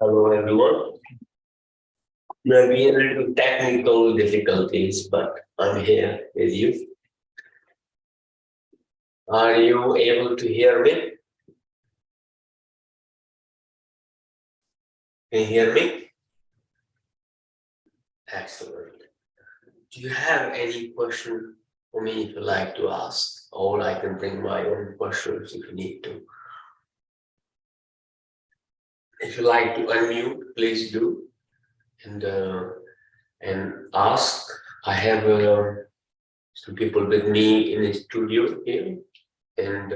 Hello everyone. Maybe a little technical difficulties, but I'm here with you. Are you able to hear me? Can you hear me? Excellent. Do you have any question for me if you like to ask? Or I can bring my own questions if you need to. If you like to unmute, please do. And ask. I have some people with me in the studio here and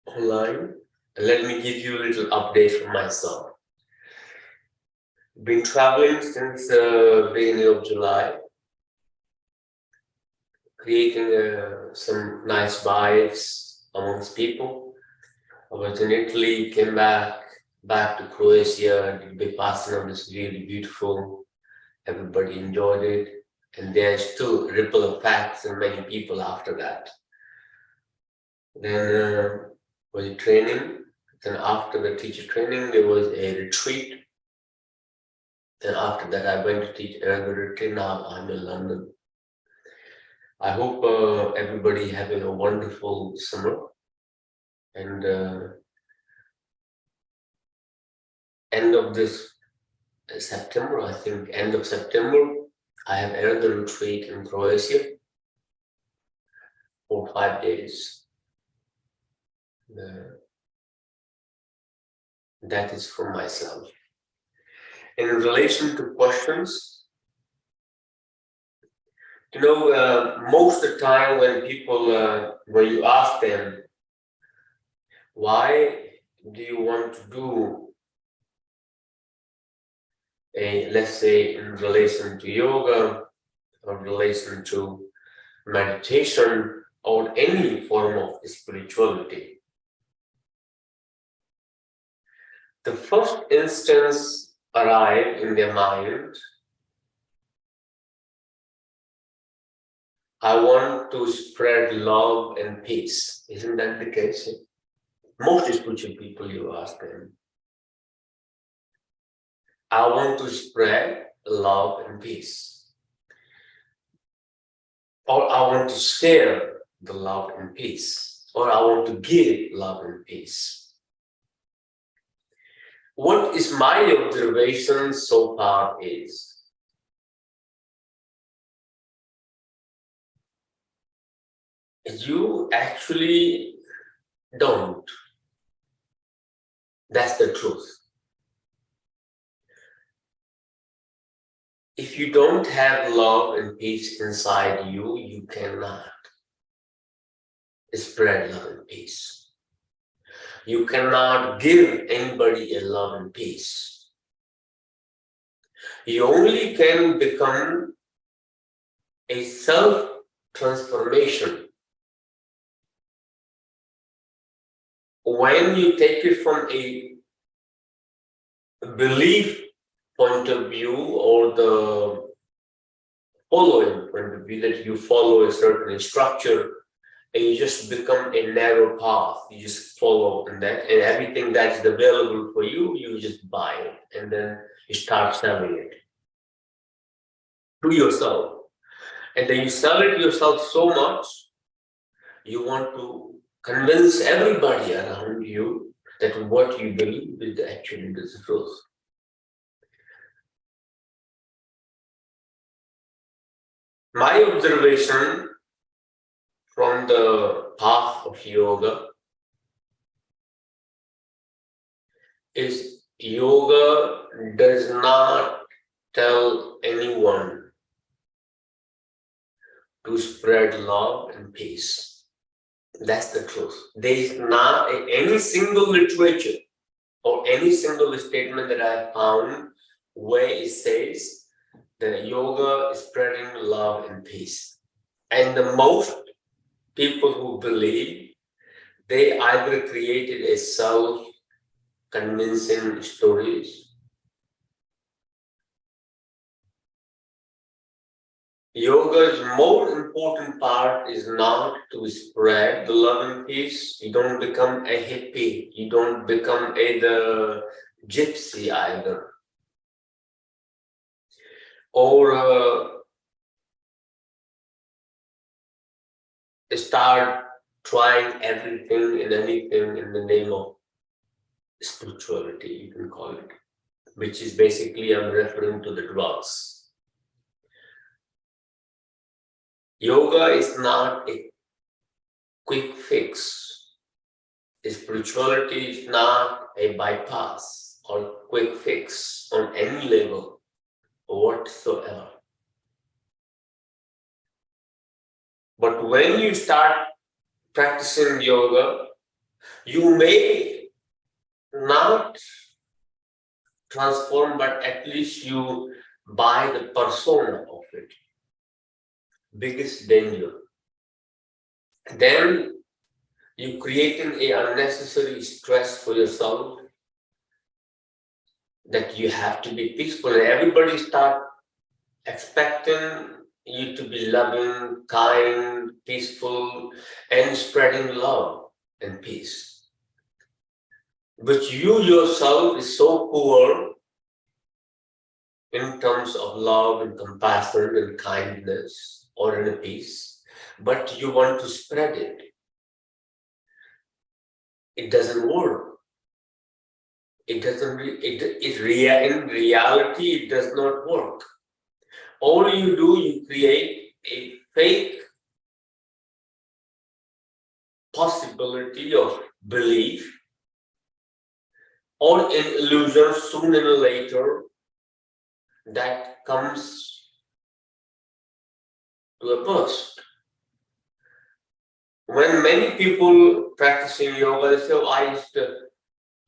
online. Let me give you a little update from myself. Been traveling since beginning of July, creating some nice vibes amongst people. I was in Italy, came back to Croatia, did Vipassana, was really beautiful. Everybody enjoyed it. And there's still ripple effects in many people after that. Then was a training. Then after the teacher training, there was a retreat. Then after that, I went to teach another retreat. Now I'm in London. I hope everybody having a wonderful summer. And end of this September, I think, end of September, I have another retreat in Croatia for 5 days. That is for myself. In relation to questions, you know, most of the time when people, when you ask them, why do you want to do let's say in relation to yoga or relation to meditation or any form of spirituality, the first instance arrive in their mind, I want to spread love and peace. Isn't that the case? Most spiritual people, you ask them, I want to spread love and peace. Or I want to share the love and peace. Or I want to give love and peace. What is my observation so far is, you actually don't. That's the truth. If you don't have love and peace inside you, you cannot spread love and peace. You cannot give anybody a love and peace. You only can become a self-transformation when you take it from a belief point of view or the following point of view, that you follow a certain structure and you just become a narrow path. You just follow and everything that's available for you, you just buy it and then you start selling it to yourself. And then you sell it yourself so much, you want to convince everybody around you that what you believe is actually the truth. My observation from the path of yoga is yoga does not tell anyone to spread love and peace. That's the truth. There is not any single literature or any single statement that I have found where it says that yoga is spreading love and peace. And the most people who believe, they either created a self-convincing stories. Yoga's more important part is not to spread the love and peace. You don't become a hippie. You don't become the gypsy either, or start trying everything and anything in the name of spirituality, you can call it, which is basically, I'm referring to the drugs. Yoga is not a quick fix. Spirituality is not a bypass or quick fix on any level whatsoever. But when you start practicing yoga, you may not transform, but at least you buy the persona of it. Biggest danger. Then you're creating a unnecessary stress for yourself that you have to be peaceful. And everybody start expecting you to be loving, kind, peaceful, and spreading love and peace. But you yourself is so poor in terms of love and compassion and kindness or in peace, but you want to spread it. It doesn't work. It doesn't. In reality, it does not work. All you do, you create a fake possibility of belief or an illusion sooner or later that comes to a burst. When many people practicing yoga, they say, oh,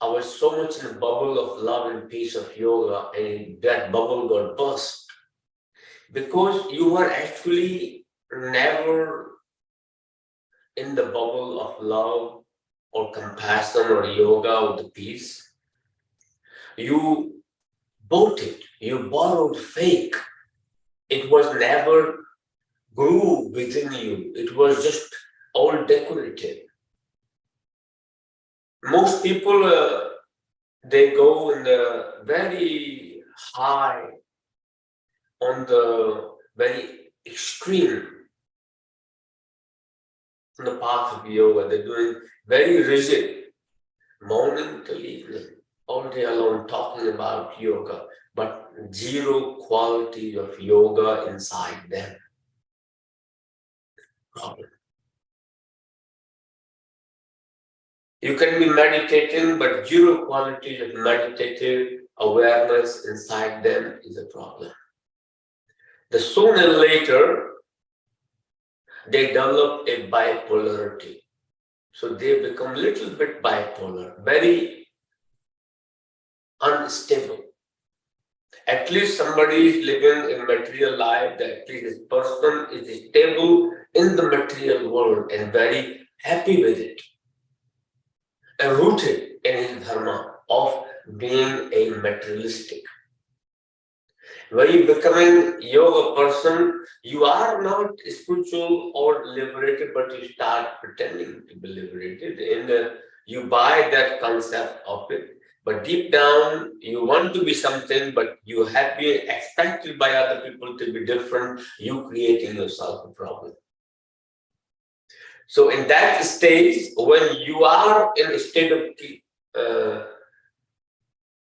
I was so much in a bubble of love and peace of yoga, and that bubble got burst. Because you were actually never in the bubble of love or compassion or yoga or the peace. You bought it, you borrowed fake. It was never grew within you. It was just all decorative. Most people, they go in the very high, on the very extreme on the path of yoga. They're doing very rigid, morning till evening, all day long talking about yoga, but zero quality of yoga inside them. Problem. You can be meditating, but zero quality of meditative awareness inside them is a problem. The sooner or later, they develop a bipolarity. So they become a little bit bipolar, very unstable. At least somebody is living a material life, that at least this person is stable in the material world and very happy with it, and rooted in his dharma of being a materialistic. When you becoming yoga person, you are not spiritual or liberated, but you start pretending to be liberated, and you buy that concept of it. But deep down, you want to be something, but you have been expected by other people to be different. You creating yourself a problem. So in that stage, when you are in a state of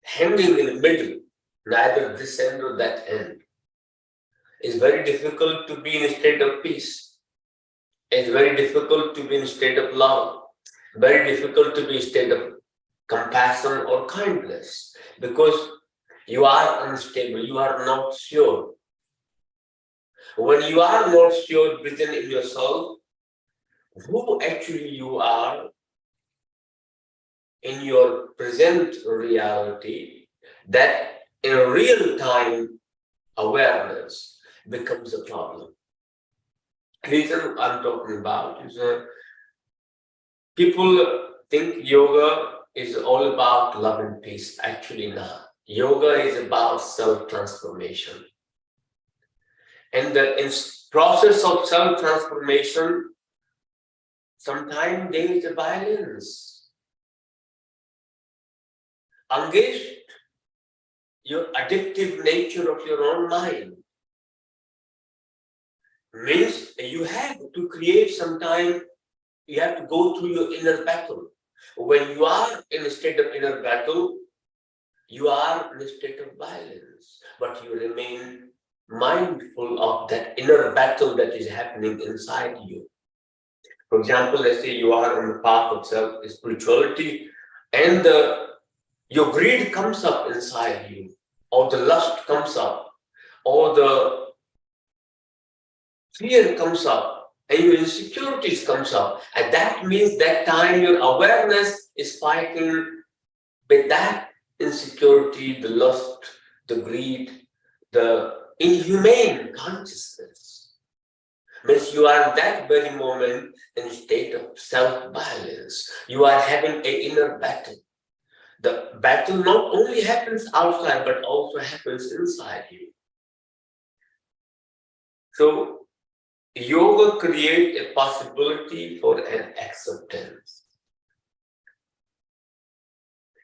hanging in the middle, neither this end or that end, it's very difficult to be in a state of peace. It's very difficult to be in a state of love. Very difficult to be in a state of compassion or kindness, because you are unstable, you are not sure. When you are not sure within in yourself who actually you are in your present reality, that in real time awareness becomes a problem. The reason I'm talking about is people think yoga is all about love and peace. Actually not. Yoga is about self-transformation. And in process of self-transformation, sometimes there is a violence. against your addictive nature of your own mind. Means you have to create some time, you have to go through your inner battle. When you are in a state of inner battle, you are in a state of violence, but you remain mindful of that inner battle that is happening inside you. For example, let's say you are on the path of self-spirituality and your greed comes up inside you, or the lust comes up, or the fear comes up, and your insecurities comes up. And that means that time your awareness is fighting with that insecurity, the lust, the greed, the inhumane consciousness. Means you are in that very moment in a state of self-violence. You are having an inner battle. The battle not only happens outside, but also happens inside you. So, yoga creates a possibility for an acceptance.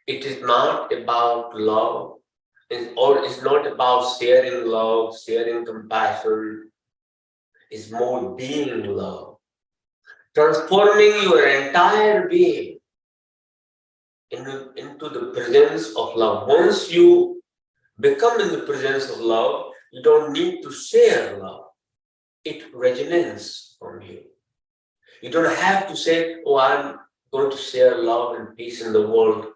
It is not about love, or it's not about sharing love, sharing compassion. It's more being love. Transforming your entire being into the presence of love. Once you become in the presence of love, you don't need to share love. It resonates from you. You don't have to say, oh, I'm going to share love and peace in the world.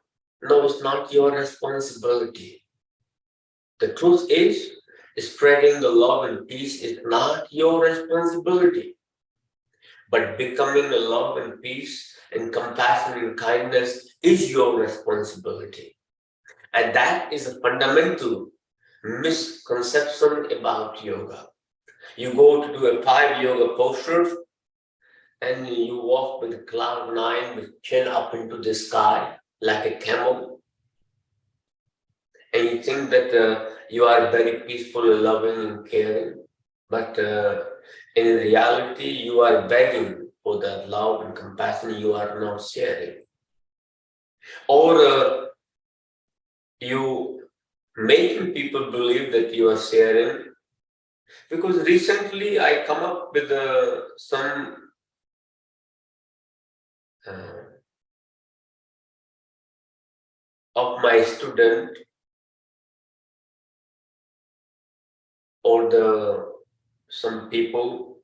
No, it's not your responsibility. The truth is, spreading the love and peace is not your responsibility. But becoming a love and peace and compassion and kindness is your responsibility. And that is a fundamental misconception about yoga. You go to do a 5 yoga postures and you walk with cloud 9 with chin up into the sky like a camel. And you think that you are very peaceful and loving and caring. But in reality, you are begging for that love and compassion you are not sharing. Or you making people believe that you are sharing. Because recently I come up with some of my student or some people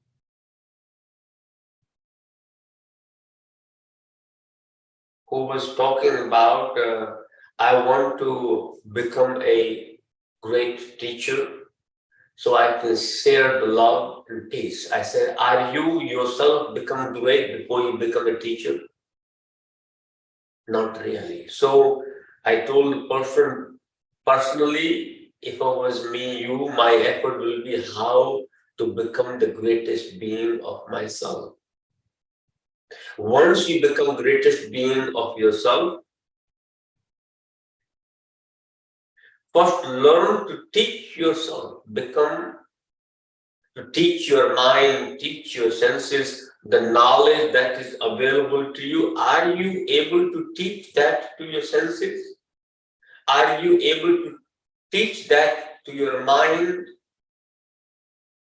who was talking about I want to become a great teacher so I can share the love and peace. I said, are you yourself become great before you become a teacher? Not really. So I told the person, personally, if it was me, you, my effort will be how to become the greatest being of myself. Once you become greatest being of yourself, first learn to teach yourself, to teach your mind, teach your senses, the knowledge that is available to you. Are you able to teach that to your senses? Are you able to teach that to your mind?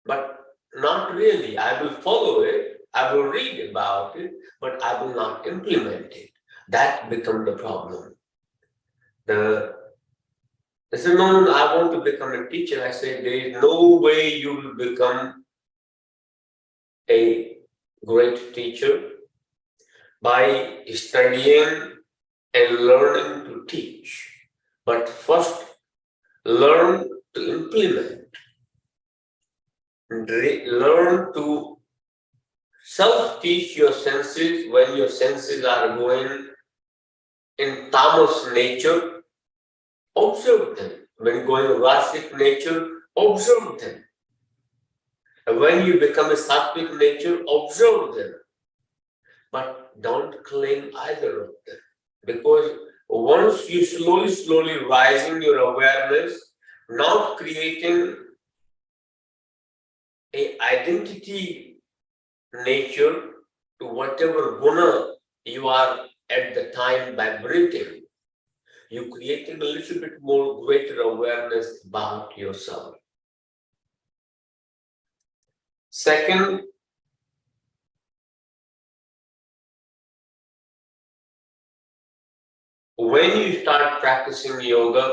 But not really. I will follow it, I will read about it, but I will not implement it. That becomes the problem. They said, no, I want to become a teacher. I said, there is no way you will become a great teacher by studying and learning to teach. But first, learn to implement. Learn to self-teach your senses when your senses are going in tamas nature. Observe them. When going rasic nature, observe them. And when you become a sattvic nature, observe them. But don't claim either of them. Because once you slowly rising your awareness, not creating a identity nature to whatever guna you are at the time vibrating, you created a little bit more greater awareness about yourself. Second, when you start practicing yoga,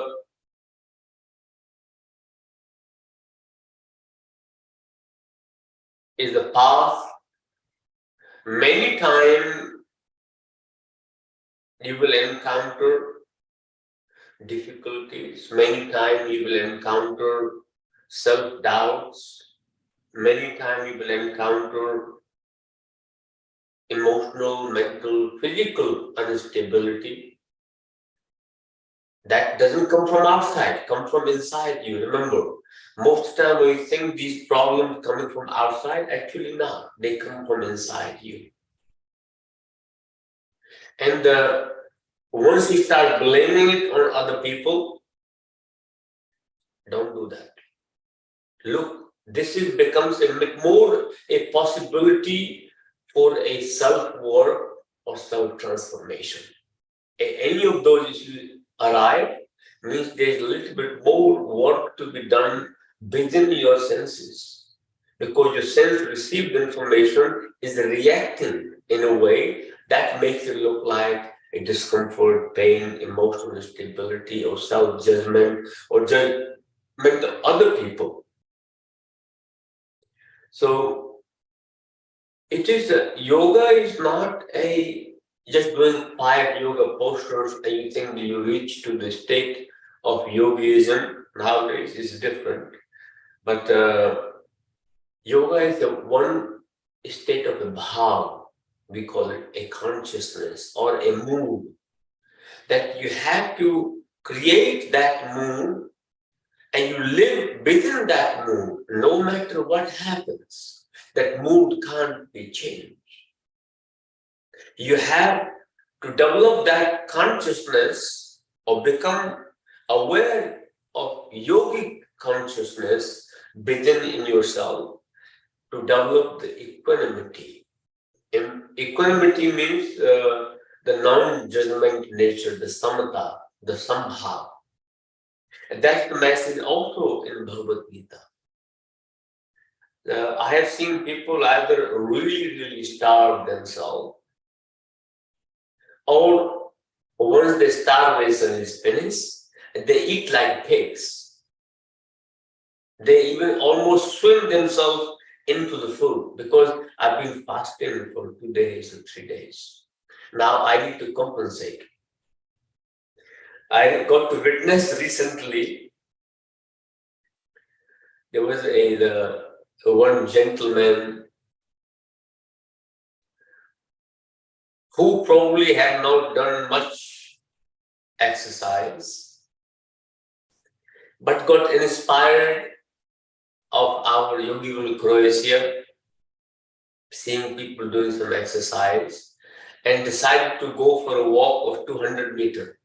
is the path. Many times you will encounter difficulties, many times you will encounter self-doubts, many times you will encounter emotional, mental, physical instability. That doesn't come from outside, comes from inside you. Remember, most of the time we think these problems coming from outside, actually not. They come from inside you. And once you start blaming it on other people, don't do that. Look, this becomes a possibility for a self-work or self-transformation. Any of those issues arrive means there's a little bit more work to be done within your senses, because your sense received information is reacting in a way that makes it look like a discomfort, pain, emotional instability, or self-judgment, or judgment of other people. So it is yoga is not just doing 5 yoga postures and you think you reach to the state of yogism. Nowadays is different, but yoga is the one state of the bhav. We call it a consciousness or a mood, that you have to create that mood and you live within that mood no matter what happens. That mood can't be changed. You have to develop that consciousness or become aware of yogic consciousness within in yourself to develop the equanimity. Equanimity means the non-judgment nature, the samatha, the sambhav. And that's the message also in Bhagavad Gita. I have seen people either really starve themselves, or once the starvation is finished, they eat like pigs. They even almost swim themselves into the food, because I've been fasting for 2 days or 3 days. Now I need to compensate. I got to witness recently, there was one gentleman who probably had not done much exercise, but got inspired of our Yogi in Croatia, seeing people doing some exercise, and decided to go for a walk of 200 meters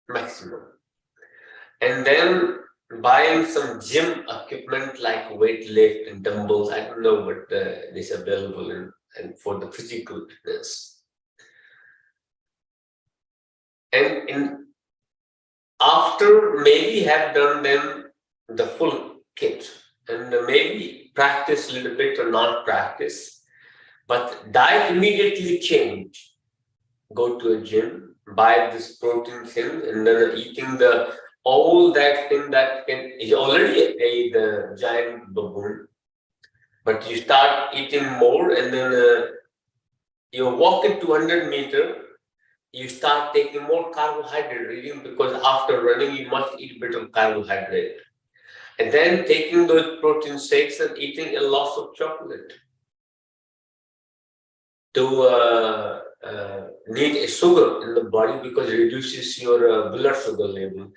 maximum. And then buying some gym equipment like weight lift and dumbbells. I don't know what is available and for the physical fitness. And after maybe have done them the full kit and maybe practice a little bit or not practice, but diet immediately change. Go to a gym, buy this protein thing, and then eating all that thing that is already the giant baboon, but you start eating more, and then you walk it 200 meters, you start taking more carbohydrate reading, because after running you must eat a bit of carbohydrate, and then taking those protein shakes and eating a lot of chocolate to need a sugar in the body, because it reduces your blood sugar level.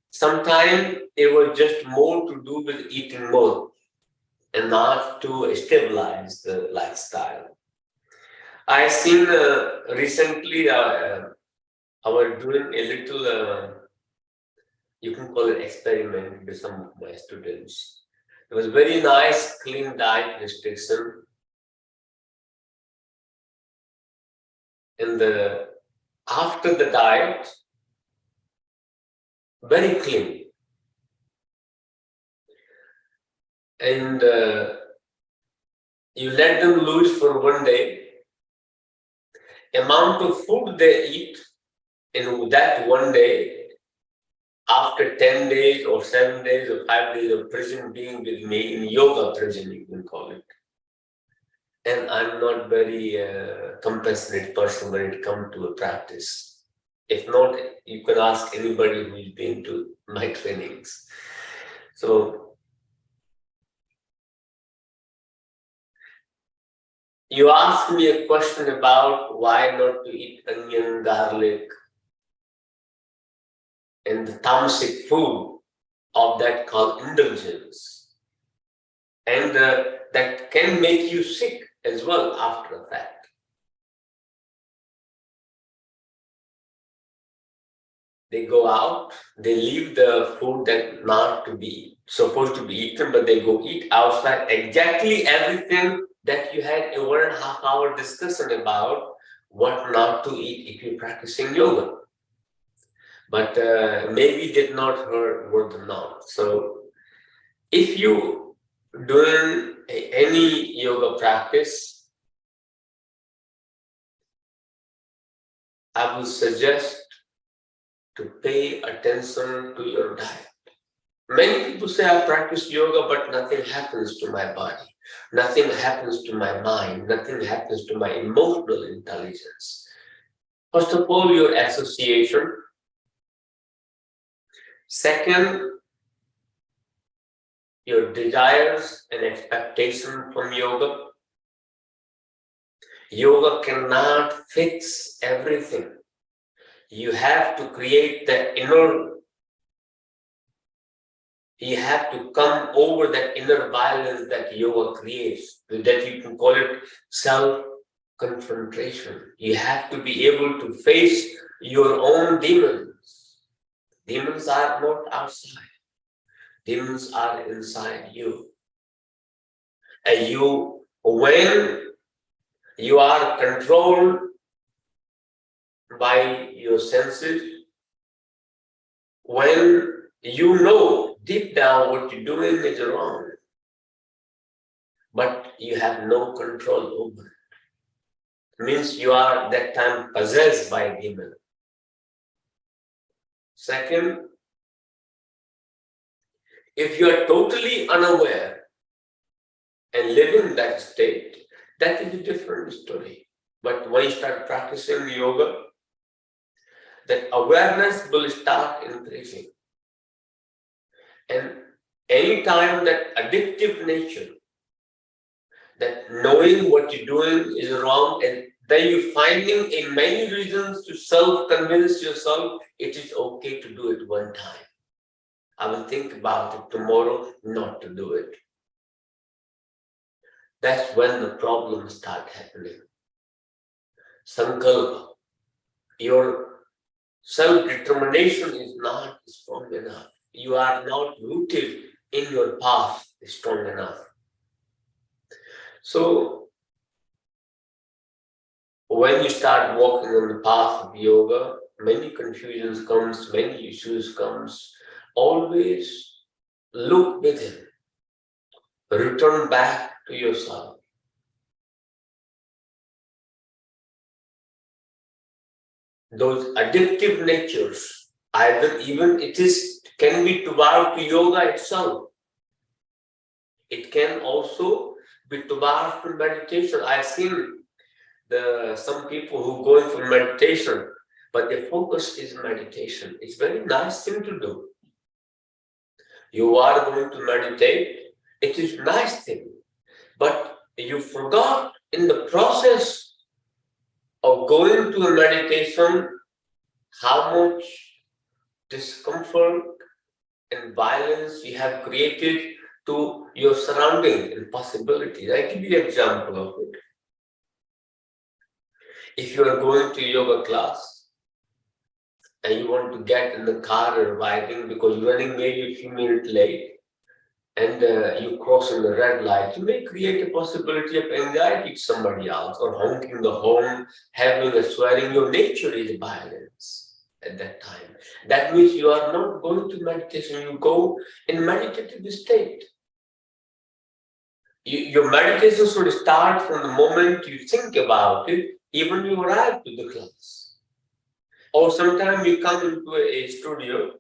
Sometimes it was just more to do with eating more and not to stabilize the lifestyle. I seen recently I was doing a little, you can call it experiment with some of my students. It was very nice, clean diet restriction. And after the diet, very clean. And you let them loose for one day. Amount of food they eat in that one day, after 10 days or 7 days or 5 days of prison being with me, in yoga prison you can call it. And I'm not very compassionate person when it comes to a practice. If not, you can ask anybody who's been to my trainings. So you asked me a question about why not to eat onion, garlic, and the tamasic food of that called indulgence. And that can make you sick as well after a fact. They go out, they leave the food that not to be supposed to be eaten, but they go eat outside exactly everything that you had a 1.5 hour discussion about what not to eat if you're practicing yoga. But maybe did not hear word or not. So if you doing any yoga practice, I would suggest to pay attention to your diet. Many people say I practice yoga, but nothing happens to my body. Nothing happens to my mind. Nothing happens to my emotional intelligence. First of all, your association. Second, your desires and expectation from yoga. Yoga cannot fix everything. You have to create the inner, you have to come over that inner violence that yoga creates, that you can call it self-confrontation. You have to be able to face your own demons. Demons are not outside. Demons are inside you. And when you are controlled by your senses, when you know deep down what you're doing is wrong, but you have no control over it. It means you are that time possessed by a demon. Second, if you are totally unaware and living that state, that is a different story. But when you start practicing yoga, that awareness will start increasing. And anytime that addictive nature, that knowing what you're doing is wrong, and then you're finding in many reasons to self-convince yourself it is okay to do it one time. I will think about it tomorrow not to do it. That's when the problems start happening. Sankalpa, your self-determination is not strong enough. You are not rooted in your path strong enough. So when you start walking on the path of yoga, many confusions comes, many issues comes. Always look within. Return back to yourself. Those addictive natures, either even can be toward to yoga itself. It can also be toward to meditation. I've seen some people who go in for meditation, but their focus is meditation. It's a very nice thing to do. You are going to meditate, it is a nice thing, but you forgot in the process of going to a meditation how much discomfort and violence you have created to your surrounding and possibilities. I give you an example of it. If you are going to yoga class and you want to get in the car or riding because you're running maybe a few minutes late and you cross in the red light, you may create a possibility of anxiety to somebody else, or honking the horn, having a swearing. Your nature is violence. at that time. That means you are not going to meditation, you go in meditative state. Your meditation should start from the moment you think about it, even you arrive to the class. Or sometimes you come into a studio,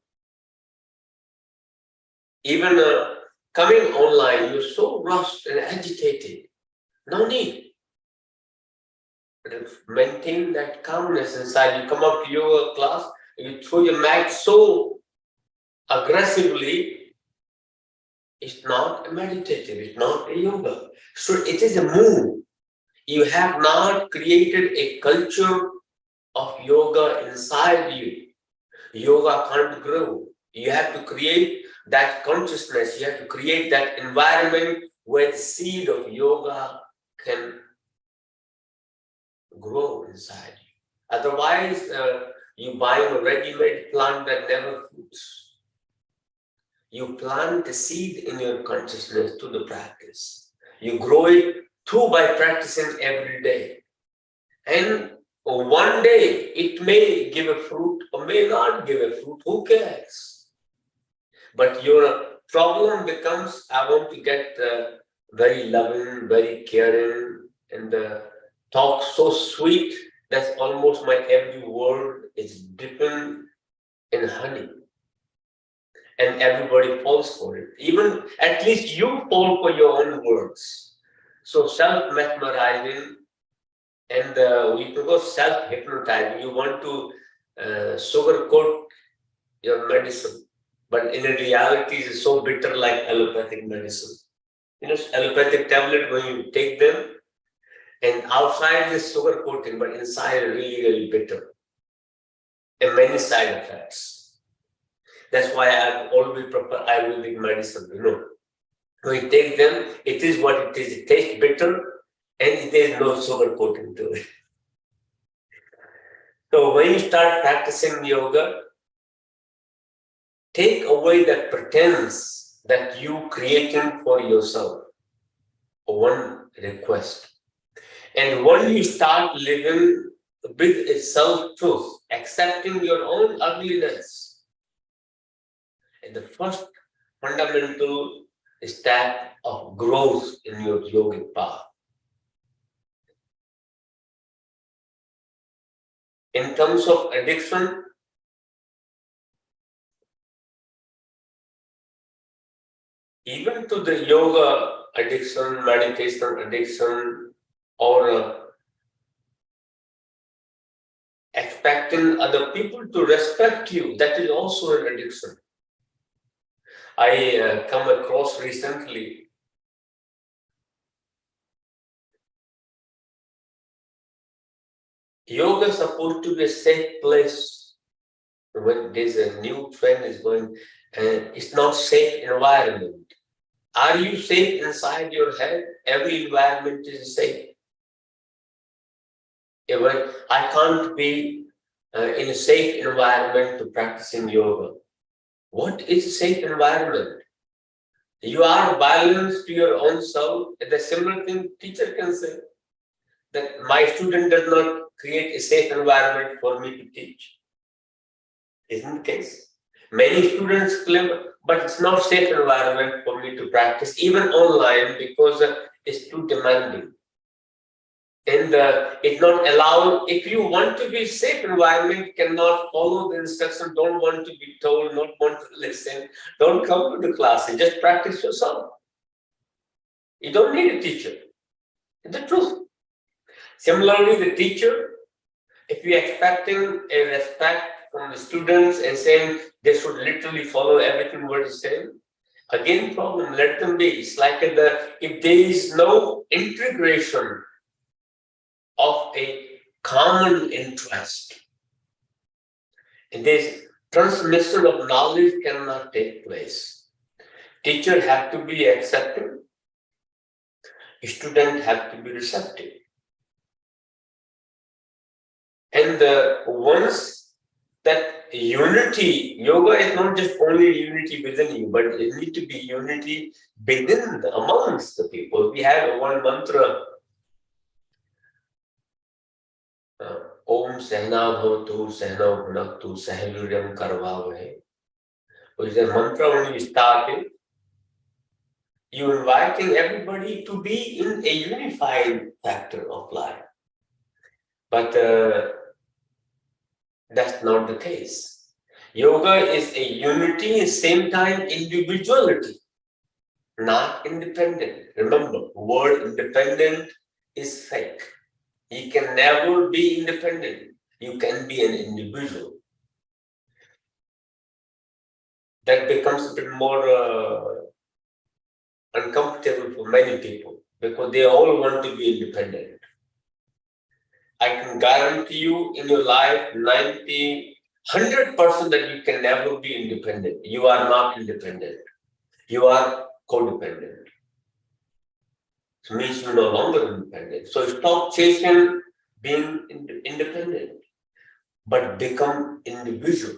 even coming online, you're so rushed and agitated. No need. Maintain that calmness inside. You come up to yoga class, you throw your mat so aggressively, it's not meditative, it's not a yoga. So it is a move. You have not created a culture of yoga inside you. Yoga can't grow. You have to create that consciousness, you have to create that environment where the seed of yoga can grow inside you. Otherwise, you buy a ready-made plant that never fruits. You plant the seed in your consciousness to the practice. You grow it through by practicing every day. And one day it may give a fruit or may not give a fruit. Who cares? But your problem becomes, I want to get very loving, very caring, and talk so sweet that almost my every word is dipping in honey. And everybody falls for it. Even at least you fall for your own words. So self-mesmerizing and we go self-hypnotizing. You want to sugarcoat your medicine, but in reality, it's so bitter like allopathic medicine. You know, allopathic tablet, when you take them, and outside is sugar coating, but inside really, really bitter. And many side effects. That's why I always prefer Ayurvedic medicine, you know. When you take them, it is what it is. It tastes bitter and there is no sugar coating to it. So when you start practicing yoga, take away that pretense that you creating for yourself. One request. And when you start living with a self-truth, accepting your own ugliness, and the first fundamental step of growth in your yogic path. In terms of addiction, even to the yoga addiction, meditation addiction, or expecting other people to respect you, that is also an addiction. I come across recently yoga is supposed to be a safe place. When there's a new trend is going, it's not safe environment. Are you safe inside your head? Every environment is safe. Even I can't be in a safe environment to practicing yoga. What is a safe environment? You are balanced to your own self. The similar thing teacher can say, that my student does not create a safe environment for me to teach. Isn't the case? Many students claim, but it's not safe environment for me to practice, even online, because it's too demanding. And it's not allowed. If you want to be safe environment, cannot follow the instruction, don't want to be told, not want to listen, don't come to the class, just practice yourself. You don't need a teacher. It's the truth. Similarly, the teacher, if you're expecting a respect from the students and saying they should literally follow everything what is saying, again problem, let them be. It's like if there is no integration of a common interest, and this transmission of knowledge cannot take place. Teacher have to be accepting, student have to be receptive. And once that unity, yoga is not just only unity within you, but it needs to be unity within, amongst the people. We have one mantra, Om Sehna Bhavatu Sehna Bhunaktu Sahaviryam Karvavahe, which is a mantra when you start it. You're inviting everybody to be in a unified factor of life. But that's not the case. Yoga is a unity, at the same time individuality, not independent. Remember, the word independent is fake. You can never be independent. You can be an individual. That becomes a bit more uncomfortable for many people because they all want to be independent. I can guarantee you in your life 100% that you can never be independent. You are not independent. You are codependent. It means you're no longer independent. So stop chasing being independent, but become individual.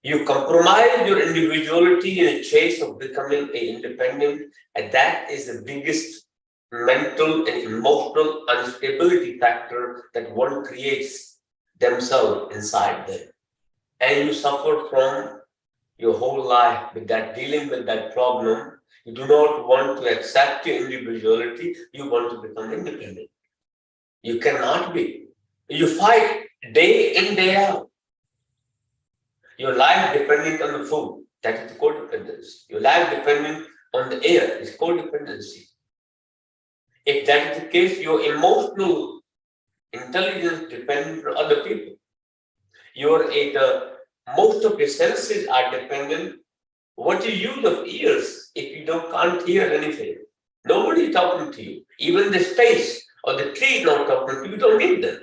You compromise your individuality in a chase of becoming an independent, and that is the biggest mental and emotional instability factor that one creates themselves inside them. And you suffer from your whole life with that, dealing with that problem. You do not want to accept your individuality, you want to become independent. You cannot be. You fight day in, day out. Your life dependent on the food, that is the codependency. Your life dependent on the air is codependency. If that is the case, your emotional intelligence depends on other people. Most of your senses are dependent. What you use of ears if you can't hear anything? Nobody is talking to you. Even the space or the tree is not talking to you. You don't need them.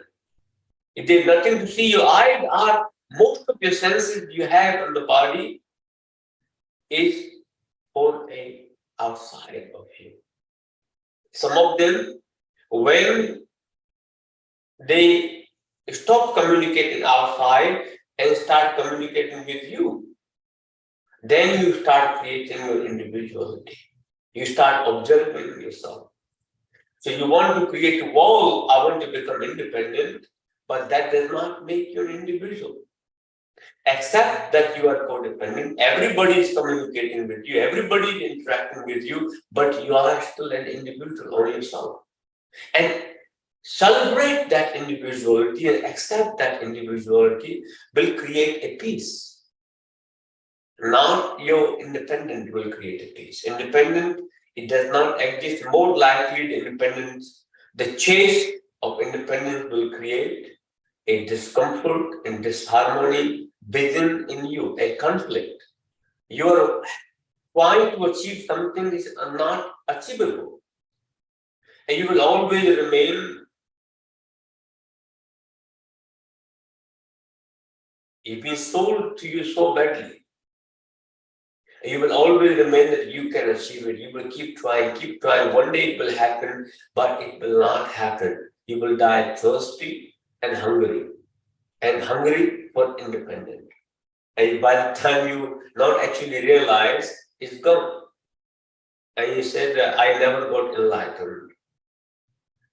If there's nothing to see, your eyes are, most of your senses you have on the body is for a outside of you. Some of them, when they stop communicating outside and start communicating with you, then you start creating your individuality. You start observing yourself. So you want to create a wall, I want to become independent, but that does not make you an individual. Accept that you are codependent, everybody is communicating with you, everybody is interacting with you, but you are still an individual on yourself. And celebrate that individuality and accept that individuality will create a peace. Not your independent will create a peace. Independent, it does not exist. More likely, the independence, the chase of independence will create a discomfort and disharmony within in you, a conflict. You are trying to achieve something that is not achievable. And you will always remain, you've been sold to you so badly. And you will always remain that you can achieve it. You will keep trying. One day it will happen, but it will not happen. You will die thirsty and hungry for independence. And by the time you not actually realize, it's gone. And you said, I never got enlightened.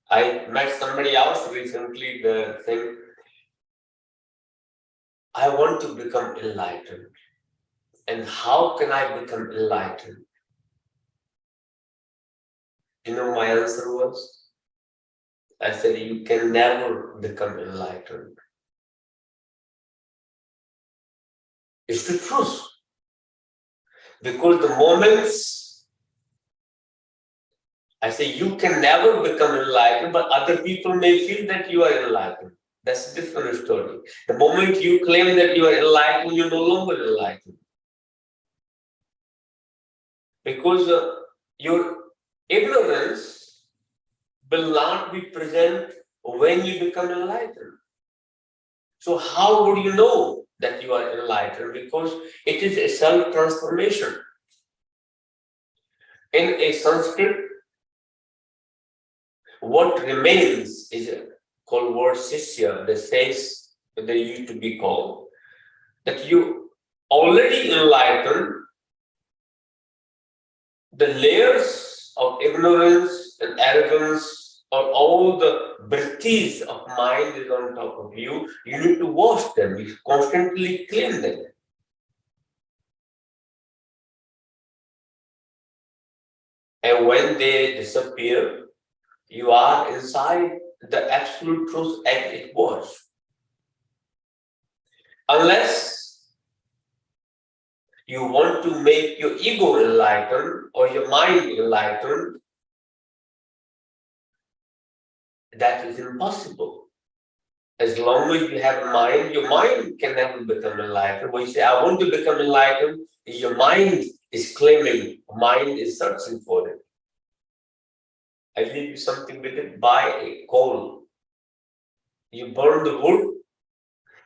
I met somebody else recently, the thing, I want to become enlightened. And how can I become enlightened? You know, my answer was, I said, you can never become enlightened. It's the truth. Because the moments, I say, you can never become enlightened, but other people may feel that you are enlightened. That's a different story. The moment you claim that you are enlightened, you're no longer enlightened. Because your ignorance will not be present when you become enlightened. So how would you know that you are enlightened? Because it is a self-transformation. In a Sanskrit, what remains is called word sishya, the says that they used to be called, that you already enlightened, the layers of ignorance and arrogance or all the vrittis of mind is on top of you, you need to wash them, you constantly clean them. And when they disappear, you are inside the absolute truth as it was. Unless you want to make your ego enlightened or your mind enlightened, that is impossible. As long as you have a mind, your mind can never become enlightened. When you say, I want to become enlightened, your mind is claiming, mind is searching for it. I leave you something with it. Buy a coal. You burn the wood.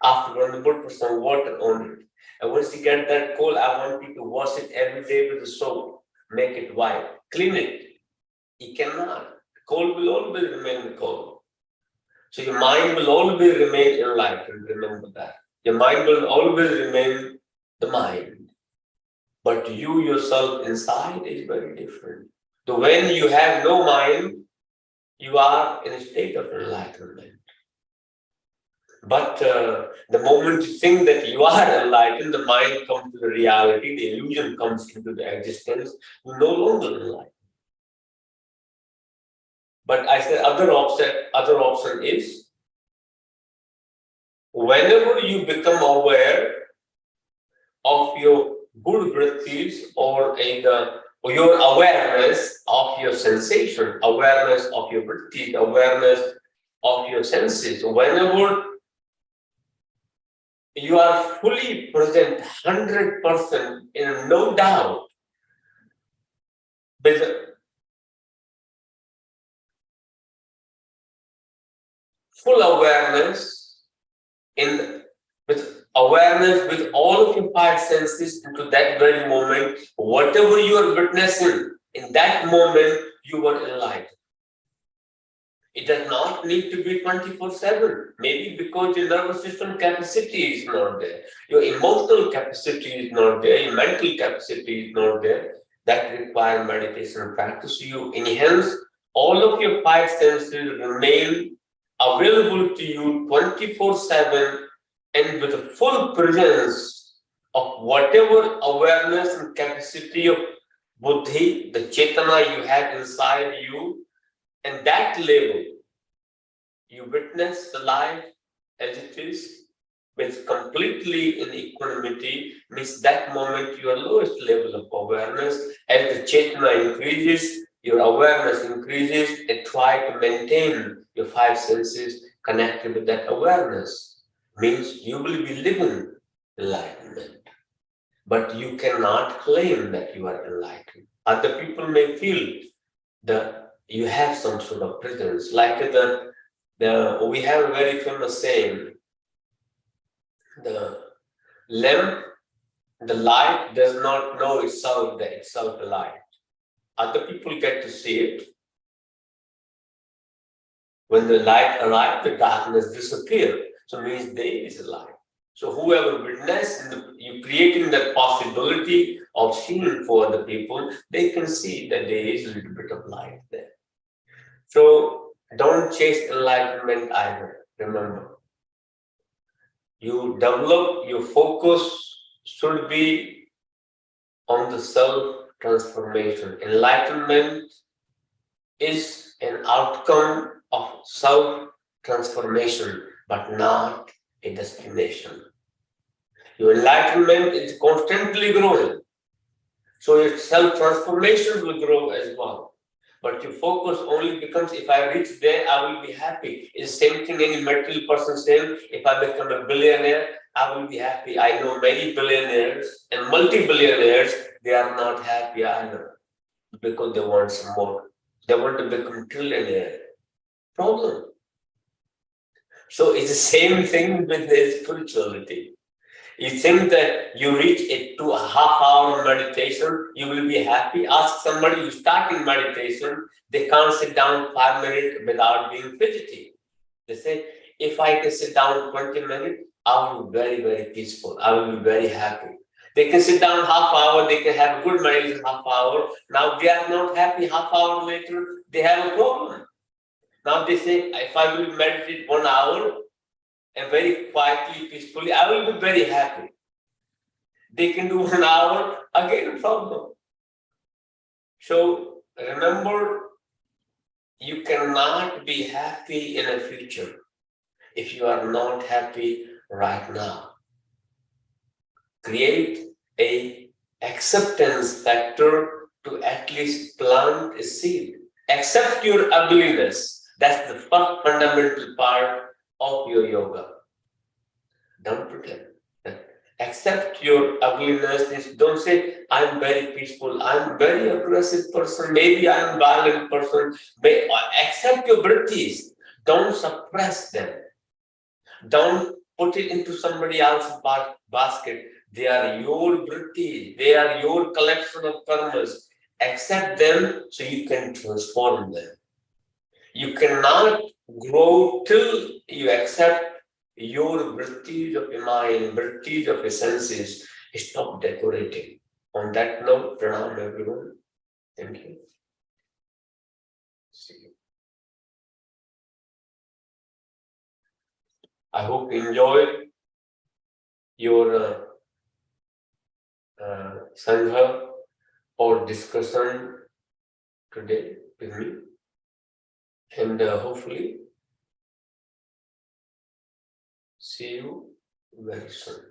After burn the wood, put some water on it. And once you get that coal, I want you to wash it every day with the soap. Make it white. Clean it. You cannot. Coal will always remain the coal. So your mind will always remain enlightened. Remember that. Your mind will always remain the mind. But you yourself inside is very different. So when you have no mind, you are in a state of enlightenment. But the moment you think that you are enlightened, the mind comes to the reality, the illusion comes into the existence, you no longer enlightened. But I said other option is, whenever you become aware of your good vrittis or your awareness of your sensation, awareness of your vrittis, awareness of your senses, whenever you are fully present, 100% in no doubt, with full awareness, with awareness with all of your five senses into that very moment, whatever you are witnessing in that moment, you were enlightened. It does not need to be 24/7. Maybe because your nervous system capacity is not there, your emotional capacity is not there, your mental capacity is not there. That requires meditation practice. You enhance all of your five senses, remain available to you 24/7 and with a full presence of whatever awareness and capacity of buddhi, the chetana you have inside you. And that level, you witness the life as it is, with completely in equanimity, means that moment your lowest level of awareness. As the chetana increases, your awareness increases, and try to maintain your five senses connected with that awareness. Means you will be living enlightenment. But you cannot claim that you are enlightened. Other people may feel that you have some sort of presence. Like we have a very famous saying, the lamp, the light does not know itself that itself a light. Other people get to see it. When the light arrives, the darkness disappears. So it means there is a light. So whoever witnessed you creating that possibility of seeing for other people, they can see that there is a little bit of light there. So don't chase enlightenment either. Remember, you develop your focus should be on the self-transformation. Enlightenment is an outcome of self-transformation, but not a destination. Your enlightenment is constantly growing. So your self-transformation will grow as well. But your focus only becomes, if I reach there, I will be happy. It's the same thing any material person saying, if I become a billionaire, I will be happy. I know many billionaires and multi-billionaires, they are not happy either because they want some more. They want to become trillionaire. Problem. So it's the same thing with the spirituality. You think that you reach it to a half-hour meditation, you will be happy. Ask somebody who's starting meditation, they can't sit down 5 minutes without being fidgety. They say, if I can sit down 20 minutes, I will be very, very peaceful. I will be very happy. They can sit down half hour, they can have good meditation half hour. Now they are not happy half hour later, they have a problem. Now they say, if I will meditate 1 hour and very quietly, peacefully, I will be very happy. They can do 1 hour, again problem. So remember, you cannot be happy in the future if you are not happy right now. Create a acceptance factor to at least plant a seed. Accept your ugliness. That's the first fundamental part of your yoga. Don't pretend. Accept your ugliness. Don't say, I'm very peaceful, I'm very aggressive person, maybe I'm violent person. Accept your vrittis. Don't suppress them. Don't put it into somebody else's basket. They are your vrittis. They are your collection of karmas. Accept them so you can transform them. You cannot grow till you accept your vrittis of your mind, vrittis of your senses. Stop decorating. On that note, pranam everyone. Thank you. See you. I hope you enjoyed your Sangha or discussion today with me. And hopefully see you very soon.